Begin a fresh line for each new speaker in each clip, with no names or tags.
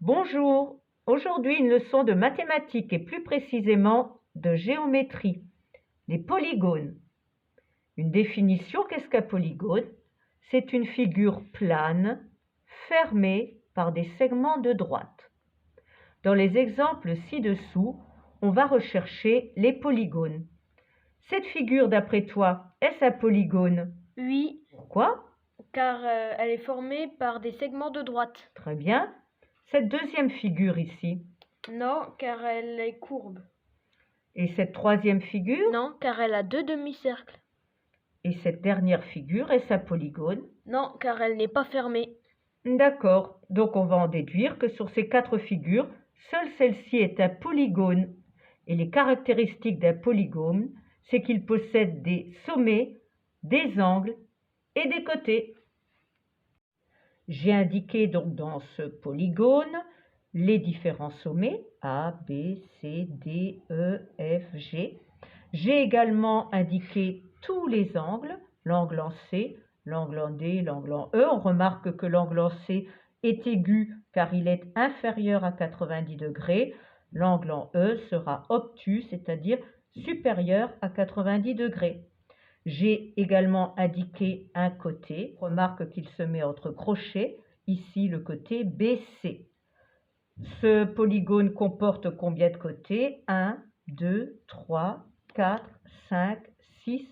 Bonjour, aujourd'hui une leçon de mathématiques et plus précisément de géométrie, les polygones. Une définition, qu'est-ce qu'un polygone? C'est une figure plane, fermée par des segments de droite. Dans les exemples ci-dessous, on va rechercher les polygones. Cette figure, d'après toi, est-ce un polygone?
Oui,
Pourquoi?
car elle est formée par des segments de droite.
Très bien. Cette deuxième figure ici?
Non, car elle est courbe.
Et cette troisième figure?
Non, car elle a deux demi-cercles.
Et cette dernière figure, est-ce un polygone?
Non, car elle n'est pas fermée.
D'accord, donc on va en déduire que sur ces quatre figures, seule celle-ci est un polygone. Et les caractéristiques d'un polygone, c'est qu'il possède des sommets, des angles et des côtés. J'ai indiqué donc dans ce polygone les différents sommets A, B, C, D, E, F, G. J'ai également indiqué tous les angles, l'angle en C, l'angle en D, l'angle en E. On remarque que l'angle en C est aigu car il est inférieur à 90 degrés. L'angle en E sera obtus, c'est-à-dire supérieur à 90 degrés. J'ai également indiqué un côté. Remarque qu'il se met entre crochets. Ici, le côté BC. Ce polygone comporte combien de côtés? 1, 2, 3, 4, 5, 6,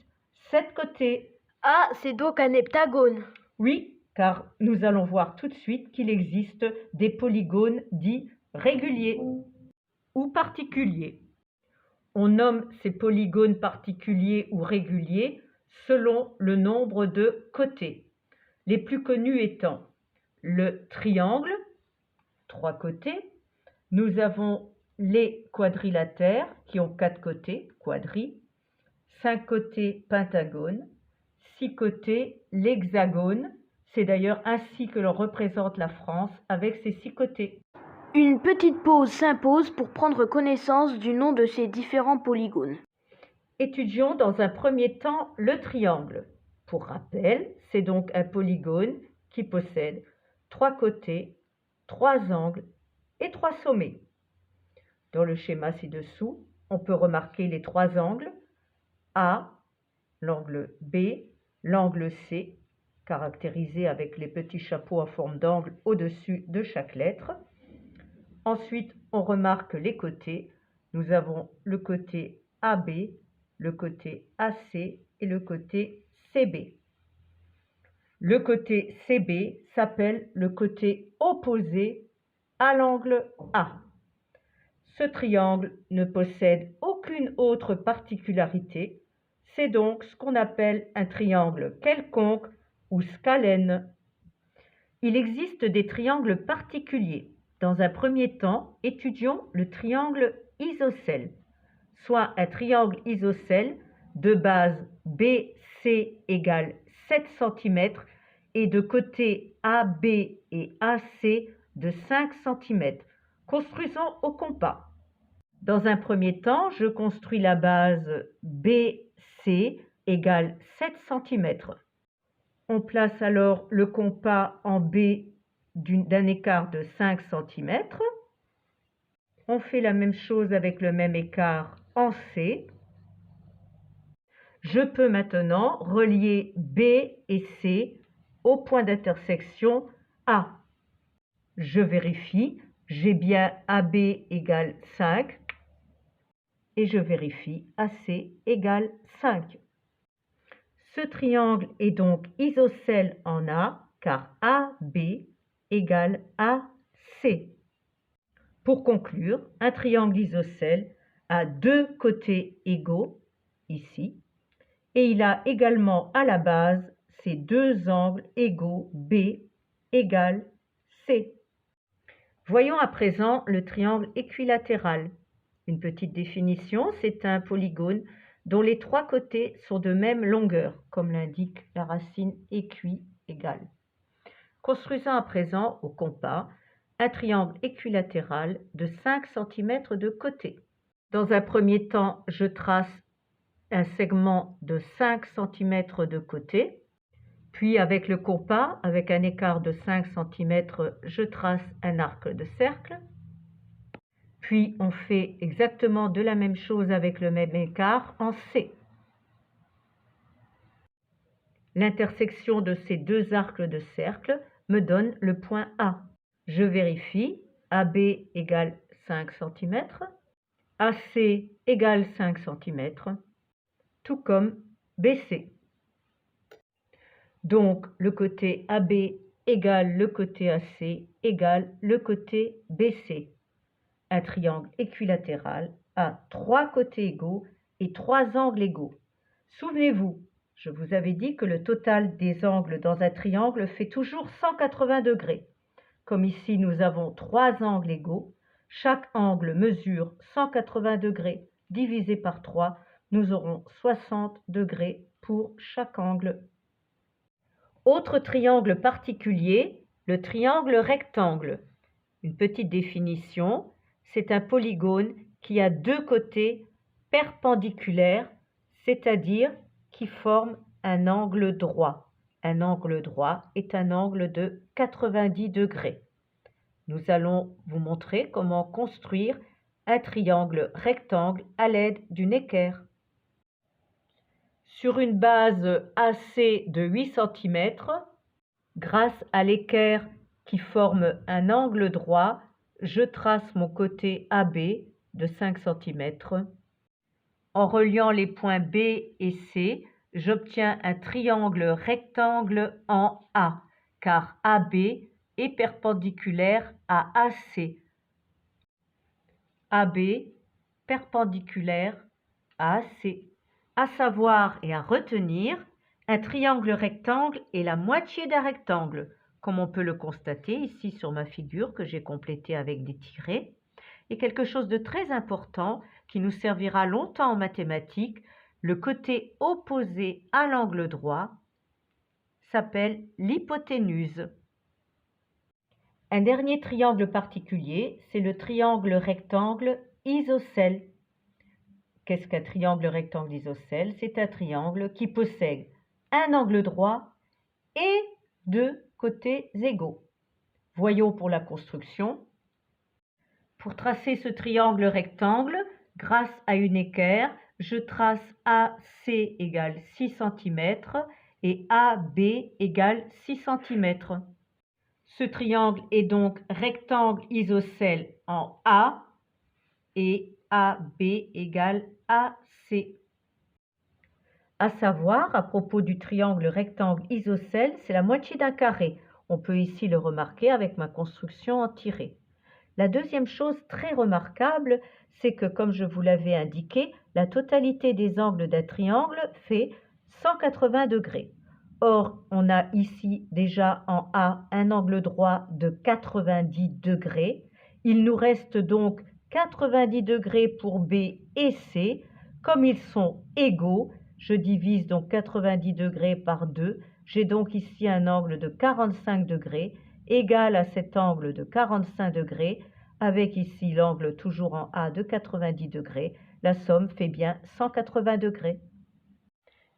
7 côtés.
Ah, c'est donc un heptagone.
Oui, car nous allons voir tout de suite qu'il existe des polygones dits réguliers ou particuliers. On nomme ces polygones particuliers ou réguliers selon le nombre de côtés. Les plus connus étant le triangle, 3 côtés. Nous avons les quadrilatères qui ont 4 côtés, quadri, 5 côtés, pentagone, 6 côtés, l'hexagone. C'est d'ailleurs ainsi que l'on représente la France avec ses 6 côtés.
Une petite pause s'impose pour prendre connaissance du nom de ces différents polygones.
Étudions dans un premier temps le triangle. Pour rappel, c'est donc un polygone qui possède 3 côtés, 3 angles et 3 sommets. Dans le schéma ci-dessous, on peut remarquer les 3 angles A, l'angle B, l'angle C, caractérisé avec les petits chapeaux en forme d'angle au-dessus de chaque lettre. Ensuite, on remarque les côtés. Nous avons le côté AB, le côté AC et le côté CB. Le côté CB s'appelle le côté opposé à l'angle A. Ce triangle ne possède aucune autre particularité. C'est donc ce qu'on appelle un triangle quelconque ou scalène. Il existe des triangles particuliers. Dans un premier temps, étudions le triangle isocèle, soit un triangle isocèle de base BC égale 7 cm et de côté AB et AC de 5 cm. Construisons au compas. Dans un premier temps, je construis la base BC égale 7 cm. On place alors le compas en B d'un écart de 5 cm. On fait la même chose avec le même écart en C. Je peux maintenant relier B et C au point d'intersection A. Je vérifie, j'ai bien AB égale 5 et je vérifie AC égale 5. Ce triangle est donc isocèle en A car AB égale AC. Pour conclure, un triangle isocèle a deux côtés égaux, ici, et il a également à la base ces deux angles égaux B égale C. Voyons à présent le triangle équilatéral. Une petite définition, c'est un polygone dont les trois côtés sont de même longueur, comme l'indique la racine équi égale. Construisons à présent au compas un triangle équilatéral de 5 cm de côté. Dans un premier temps, je trace un segment de 5 cm de côté, Puis avec le compas, avec un écart de 5 cm, je trace un arc de cercle. Puis on fait exactement de la même chose avec le même écart en C. L'intersection de ces deux arcs de cercle me donne le point A. Je vérifie, AB égale 5 cm, AC égale 5 cm, tout comme BC. Donc le côté AB égale le côté AC égale le côté BC. Un triangle équilatéral a 3 côtés égaux et 3 angles égaux. Souvenez-vous, je vous avais dit que le total des angles dans un triangle fait toujours 180 degrés. Comme ici nous avons 3 angles égaux, chaque angle mesure 180 degrés divisé par 3, nous aurons 60 degrés pour chaque angle. Autre triangle particulier, le triangle rectangle. Une petite définition, c'est un polygone qui a deux côtés perpendiculaires, c'est-à-dire qui forment un angle droit. Un angle droit est un angle de 90 degrés. Nous allons vous montrer comment construire un triangle rectangle à l'aide d'une équerre. Sur une base AC de 8 cm, grâce à l'équerre qui forme un angle droit, je trace mon côté AB de 5 cm. En reliant les points B et C, j'obtiens un triangle rectangle en A, car AB est perpendiculaire à AC. AB perpendiculaire à AC. À savoir et à retenir, un triangle rectangle est la moitié d'un rectangle, comme on peut le constater ici sur ma figure que j'ai complétée avec des tirets. Et quelque chose de très important qui nous servira longtemps en mathématiques, le côté opposé à l'angle droit s'appelle l'hypoténuse. Un dernier triangle particulier, c'est le triangle rectangle isocèle. Qu'est-ce qu'un triangle rectangle isocèle? C'est un triangle qui possède un angle droit et deux côtés égaux. Voyons pour la construction. Pour tracer ce triangle rectangle, grâce à une équerre, je trace AC égale 6 cm et AB égale 6 cm. Ce triangle est donc rectangle isocèle en A et AB égale AC. À savoir, à propos du triangle rectangle isocèle, c'est la moitié d'un carré. On peut ici le remarquer avec ma construction en tiré. La deuxième chose très remarquable, c'est que, comme je vous l'avais indiqué, la totalité des angles d'un triangle fait 180 degrés. Or, on a ici déjà en A un angle droit de 90 degrés. Il nous reste donc 90 degrés pour B et C. Comme ils sont égaux, je divise donc 90 degrés par 2. J'ai donc ici un angle de 45 degrés égal à cet angle de 45 degrés, avec ici l'angle toujours en A de 90 degrés. La somme fait bien 180 degrés.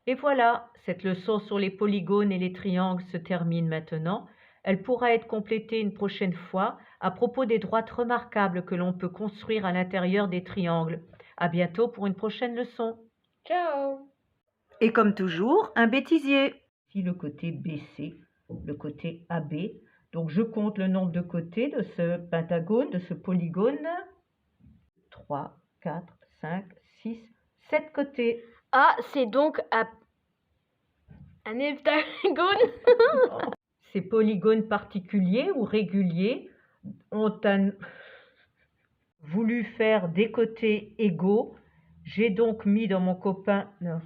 Et voilà, cette leçon sur les polygones et les triangles se termine maintenant. Elle pourra être complétée une prochaine fois à propos des droites remarquables que l'on peut construire à l'intérieur des triangles. À bientôt pour une prochaine leçon.
Ciao!
Et comme toujours, un bêtisier. Ici le côté BC, le côté AB. Donc je compte le nombre de côtés de ce pentagone, de ce polygone. 3, 4, 5, 6, 7 côtés.
Ah, c'est donc un heptagone.
Ces polygones particuliers ou réguliers ont voulu faire des côtés égaux. J'ai donc mis dans mon copain... Non.